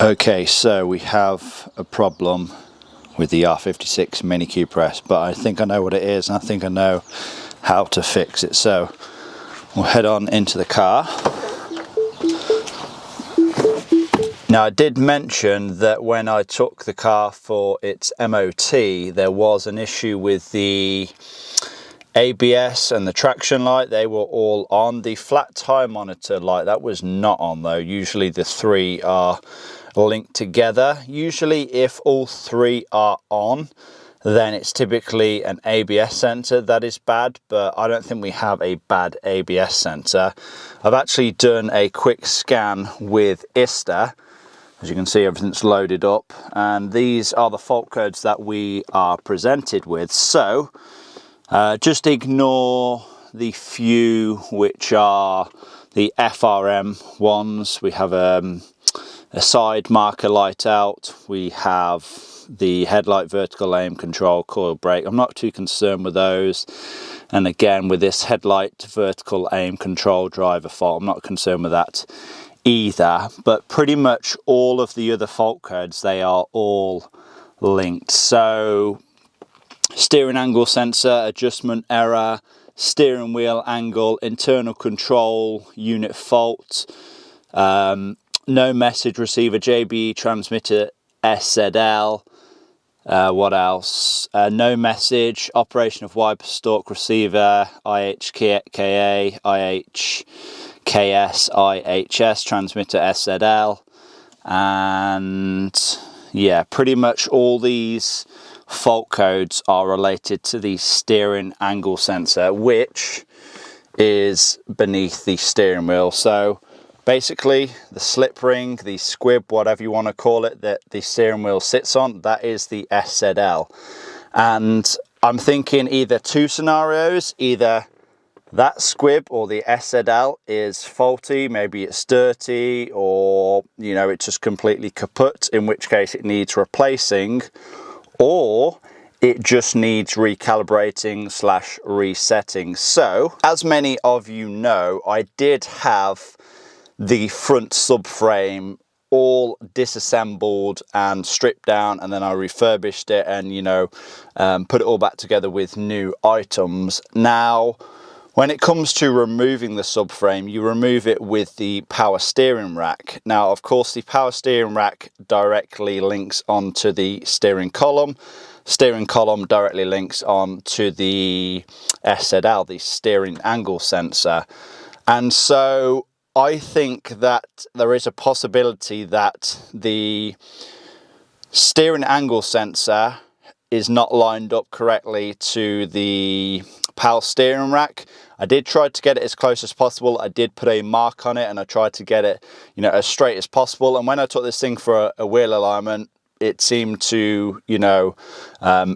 Okay, so we have a problem with the R56 Mini Q press, but I think I know what it is and I think I know how to fix it. So we'll head on into the car. Now, I did mention that when I took the car for its MOT, there was an issue with the ABS and the traction light. They were all on. The flat tire monitor light, that was not on though. Usually the three are linked together. Usually if all three are on, then it's typically an ABS sensor that is bad, but I don't think we have a bad ABS sensor. I've actually done a quick scan with ISTA. As you can see, everything's loaded up, and these are the fault codes that we are presented with. So just ignore the few which are the FRM ones. We have a side marker light out. We have the headlight vertical aim control, coil brake. I'm not too concerned with those. And again, with this headlight vertical aim control driver fault, I'm not concerned with that either. But pretty much all of the other fault codes, they are all linked. So steering angle sensor, adjustment error, steering wheel angle, internal control unit fault, no message receiver, JBE transmitter SZL, what else? No message, operation of wiper stalk receiver, IHKA, IHKS, IHS, transmitter SZL, and yeah, pretty much all these fault codes are related to the steering angle sensor, which is beneath the steering wheel. So basically the slip ring, the squib, whatever you want to call it, that the steering wheel sits on, that is the SZL. And I'm thinking either two scenarios, either that squib or the SZL is faulty, maybe it's dirty, or you know, it's just completely kaput, in which case it needs replacing, or it just needs recalibrating / resetting. So as many of you know, I did have the front subframe all disassembled and stripped down, and then I refurbished it and, you know, put it all back together with new items. Now, when it comes to removing the subframe, you remove it with the power steering rack. Now, of course, the power steering rack directly links onto the steering column. Steering column directly links on to the SZL, the steering angle sensor. And so I think that there is a possibility that the steering angle sensor is not lined up correctly to the power steering rack. I did try to get it as close as possible. I did put a mark on it and I tried to get it, you know, as straight as possible. And when I took this thing for a wheel alignment, it seemed to, you know,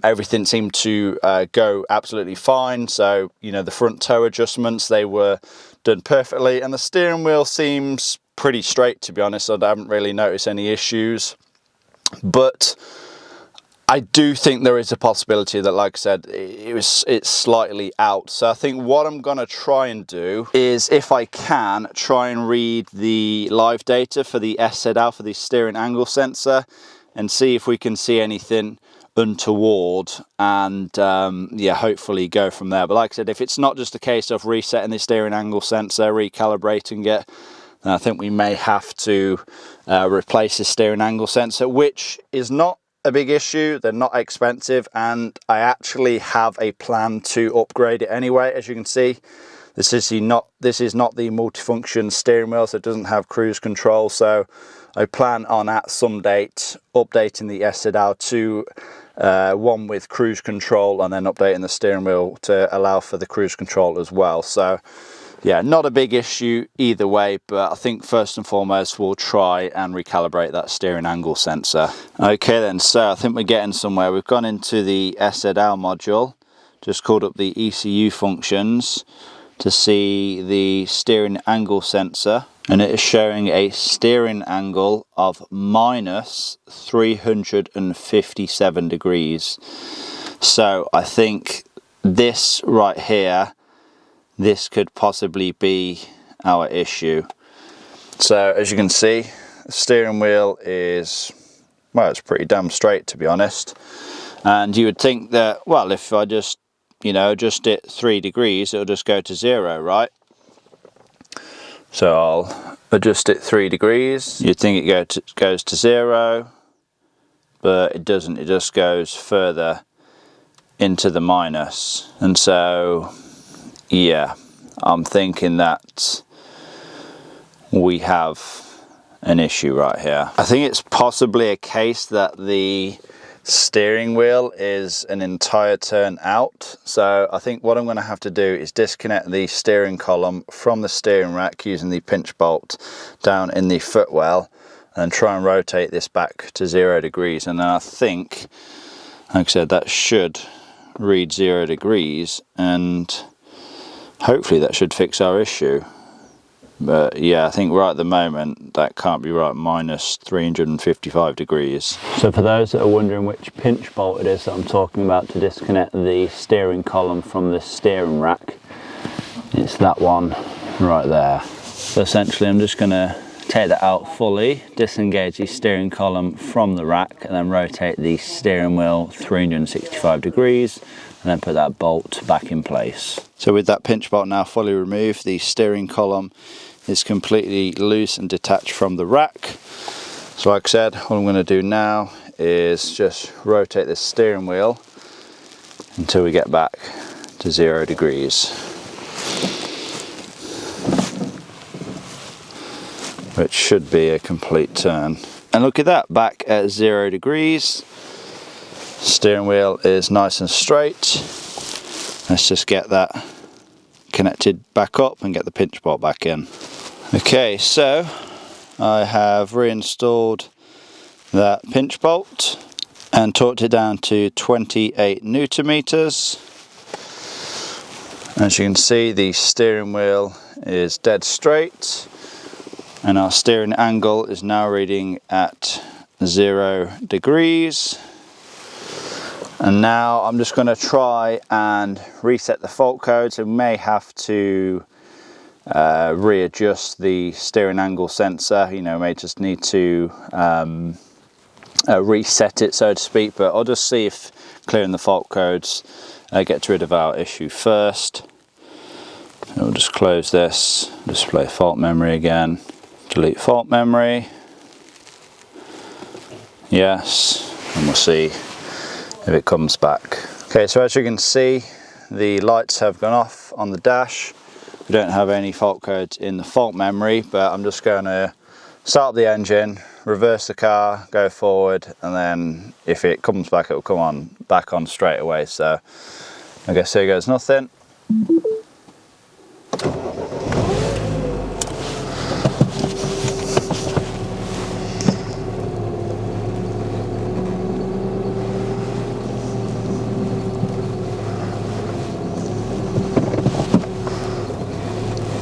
everything seemed to go absolutely fine. So, you know, the front toe adjustments, they were done perfectly, and the steering wheel seems pretty straight, to be honest. I haven't really noticed any issues, but I do think there is a possibility that, like I said, it's slightly out. So I think what I'm going to try and do is, if I can, try and read the live data for the SZL, for the steering angle sensor, and see if we can see anything untoward, and yeah, hopefully go from there. But like I said, if it's not just a case of resetting the steering angle sensor, recalibrating it, then I think we may have to replace the steering angle sensor, which is not a big issue. They're not expensive, and I actually have a plan to upgrade it anyway. As you can see, this is not the multifunction steering wheel, so it doesn't have cruise control. So I plan on at some date updating the SZL to one with cruise control, and then updating the steering wheel to allow for the cruise control as well. So yeah, not a big issue either way, but I think first and foremost we'll try and recalibrate that steering angle sensor. Okay then, so I think we're getting somewhere. We've gone into the SZL module, just called up the ECU functions to see the steering angle sensor, and it is showing a steering angle of minus 357 degrees. So I think this right here, this could possibly be our issue. So as you can see, the steering wheel is, well, it's pretty damn straight, to be honest. And you would think that, well, if I just, you know, adjust it 3 degrees, it'll just go to 0, right? So I'll adjust it 3 degrees. You'd think it goes to 0, but it doesn't. It just goes further into the minus. And so, yeah, I'm thinking that we have an issue right here. I think it's possibly a case that the steering wheel is an entire turn out. So I think what I'm going to have to do is disconnect the steering column from the steering rack using the pinch bolt down in the footwell and try and rotate this back to 0 degrees. And then I think, like I said, that should read 0 degrees, and hopefully that should fix our issue. But yeah, I think right at the moment that can't be right, minus 355 degrees. So for those that are wondering which pinch bolt it is that I'm talking about to disconnect the steering column from the steering rack, it's that one right there. So essentially I'm just going to take that out fully, disengage the steering column from the rack, and then rotate the steering wheel 365 degrees, and then put that bolt back in place. So with that pinch bolt now fully removed, the steering column is completely loose and detached from the rack. So like I said, what I'm going to do now is just rotate this steering wheel until we get back to 0 degrees. Which should be a complete turn. And look at that, back at 0 degrees. Steering wheel is nice and straight. Let's just get that connected back up and get the pinch bolt back in. Okay, so I have reinstalled that pinch bolt and torqued it down to 28 Newton meters. As you can see, the steering wheel is dead straight, and our steering angle is now reading at 0 degrees. And now I'm just going to try and reset the fault codes. I may have to readjust the steering angle sensor, you know, may just need to reset it, so to speak, but I'll just see if clearing the fault codes gets rid of our issue first. We'll just close this, display fault memory again, delete fault memory, yes, and we'll see if it comes back. Okay, so as you can see, the lights have gone off on the dash. We don't have any fault codes in the fault memory, but I'm just going to start up the engine, reverse the car, go forward, and then if it comes back, it will come on back on straight away. So I guess here goes nothing.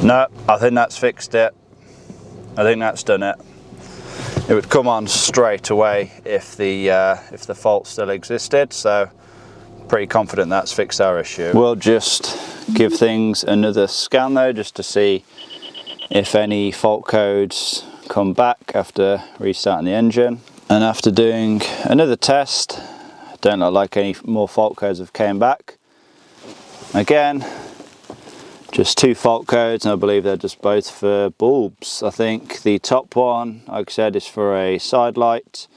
No, I think that's fixed it. I think that's done it. It would come on straight away if the fault still existed, so pretty confident that's fixed our issue. We'll just give things another scan though, just to see if any fault codes come back after restarting the engine. And after doing another test, don't look like any more fault codes have came back. Again, just 2 fault codes, and I believe they're just both for bulbs. I think the top one, like I said, is for a side light,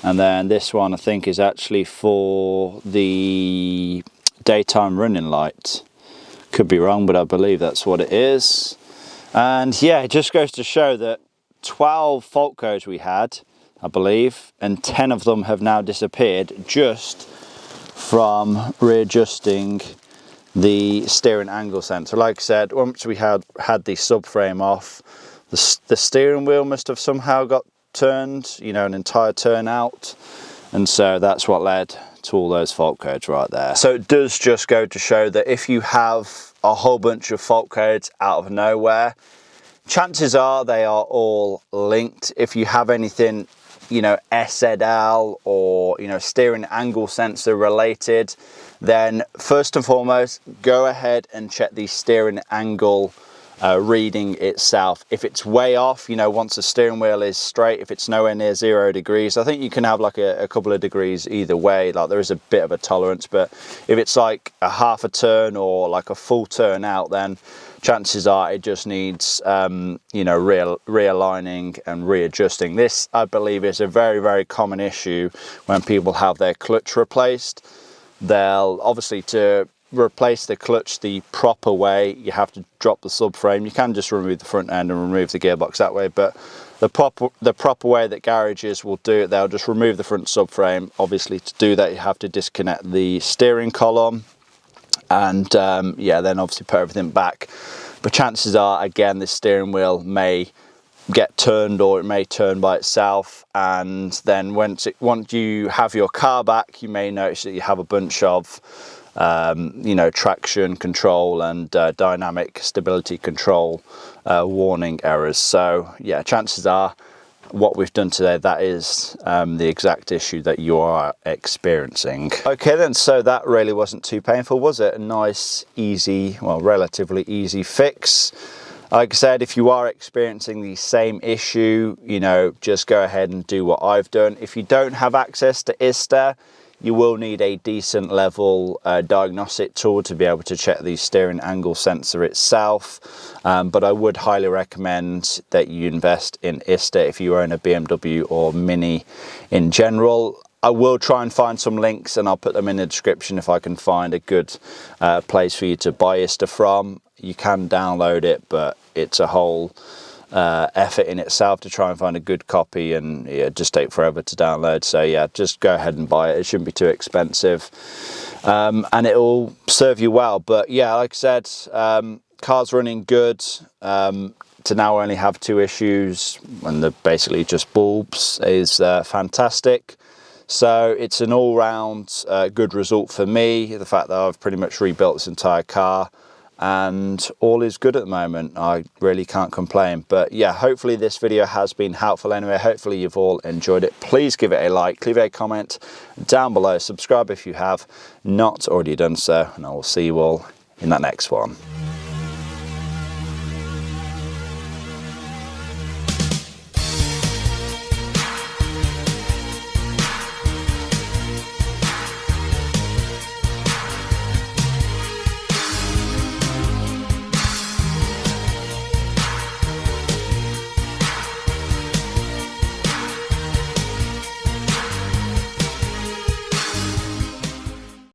and then this one I think is actually for the daytime running light. Could be wrong, but I believe that's what it is. And yeah, it just goes to show that 12 fault codes we had, I believe, and 10 of them have now disappeared just from readjusting the steering angle sensor. Like I said, once we had the subframe off, the steering wheel must have somehow got turned, you know, an entire turn out, and so that's what led to all those fault codes right there. So it does just go to show that if you have a whole bunch of fault codes out of nowhere, chances are they are all linked. If you have anything, you know, SZL or, you know, steering angle sensor related, then first and foremost, go ahead and check the steering angle reading itself. If it's way off, you know, once the steering wheel is straight, if it's nowhere near 0 degrees, I think you can have like a couple of degrees either way. Like there is a bit of a tolerance, but if it's like a half a turn or like a full turn out, then chances are it just needs you know, realigning and readjusting. This, I believe, is a very, very common issue when people have their clutch replaced. They'll obviously, to replace the clutch the proper way, you have to drop the subframe. You can just remove the front end and remove the gearbox that way, but the proper way that garages will do it, they'll just remove the front subframe. Obviously, to do that, you have to disconnect the steering column and yeah, then obviously put everything back. But chances are, again, this steering wheel may get turned, or it may turn by itself, and then once you have your car back, you may notice that you have a bunch of you know, traction control and dynamic stability control warning errors. So yeah, chances are what we've done today, that is the exact issue that you are experiencing. Okay then, so that really wasn't too painful, was it? A nice, easy, well, relatively easy fix. Like I said, if you are experiencing the same issue, you know, just go ahead and do what I've done. If you don't have access to ISTA, you will need a decent level diagnostic tool to be able to check the steering angle sensor itself. But I would highly recommend that you invest in ISTA if you own a BMW or Mini in general. I will try and find some links, and I'll put them in the description if I can find a good place for you to buy ISTA from. You can download it, but it's a whole effort in itself to try and find a good copy, and yeah, just take forever to download. So yeah, just go ahead and buy it. It shouldn't be too expensive, and it will serve you well. But yeah, like I said, car's running good. To now only have 2 issues, and they're basically just bulbs, is fantastic. So it's an all-round good result for me, the fact that I've pretty much rebuilt this entire car, and all is good at the moment. I really can't complain. But yeah, hopefully this video has been helpful anyway. Hopefully you've all enjoyed it. Please give it a like, leave a comment down below, subscribe if you have not already done so, and I will see you all in that next one.